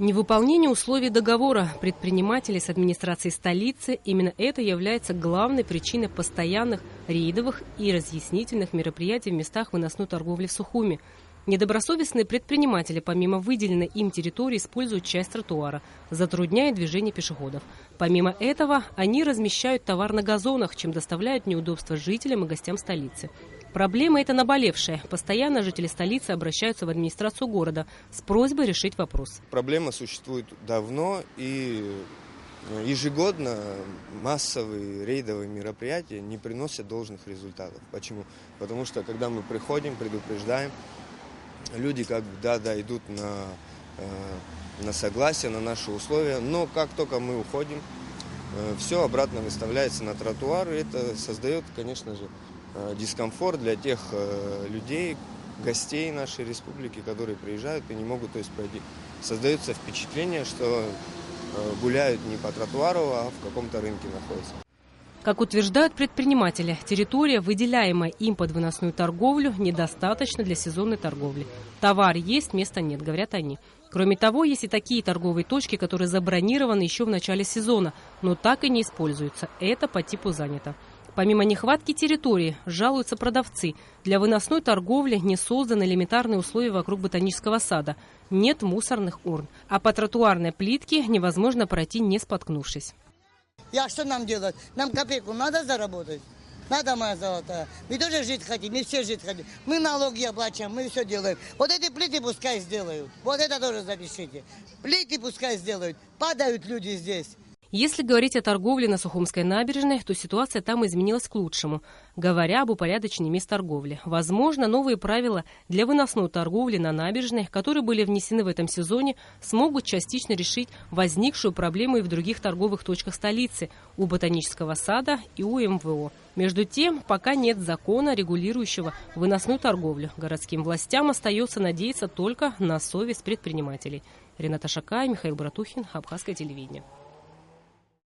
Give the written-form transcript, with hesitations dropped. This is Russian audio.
Невыполнение условий договора предпринимателей с администрацией столицы – именно это является главной причиной постоянных рейдовых и разъяснительных мероприятий в местах выносной торговли в Сухуми. Недобросовестные предприниматели, помимо выделенной им территории, используют часть тротуара, затрудняя движение пешеходов. Помимо этого, они размещают товар на газонах, чем доставляют неудобства жителям и гостям столицы. Проблема эта наболевшая. Постоянно жители столицы обращаются в администрацию города с просьбой решить вопрос. Проблема существует давно, и ежегодно массовые рейдовые мероприятия не приносят должных результатов. Почему? Потому что когда мы приходим, предупреждаем, люди идут на согласие, на наши условия, но как только мы уходим, все обратно выставляется на тротуар, и это создает, конечно же, дискомфорт для тех людей, гостей нашей республики, которые приезжают и не могут пройти. Создается впечатление, что гуляют не по тротуару, а в каком-то рынке находятся. Как утверждают предприниматели, территория, выделяемая им под выносную торговлю, недостаточна для сезонной торговли. Товар есть, места нет, говорят они. Кроме того, есть и такие торговые точки, которые забронированы еще в начале сезона, но так и не используются. Это по типу занято. Помимо нехватки территории, жалуются продавцы. Для выносной торговли не созданы элементарные условия вокруг ботанического сада. Нет мусорных урн. А по тротуарной плитке невозможно пройти, не споткнувшись. Что нам делать? Нам копейку надо заработать? Надо, моя золотая. Мы тоже жить хотим, мы все жить хотим. Мы налоги оплачиваем, мы все делаем. Вот эти плиты пускай сделают. Вот это тоже запишите. Плиты пускай сделают. Падают люди здесь. Если говорить о торговле на Сухумской набережной, то ситуация там изменилась к лучшему, говоря об упорядочении мест торговли. Возможно, новые правила для выносной торговли на набережной, которые были внесены в этом сезоне, смогут частично решить возникшую проблему и в других торговых точках столицы, у Ботанического сада и у МВО. Между тем, пока нет закона, регулирующего выносную торговлю. Городским властям остается надеяться только на совесть предпринимателей. Рената Шакай, Михаил Братухин, Абхазское телевидение.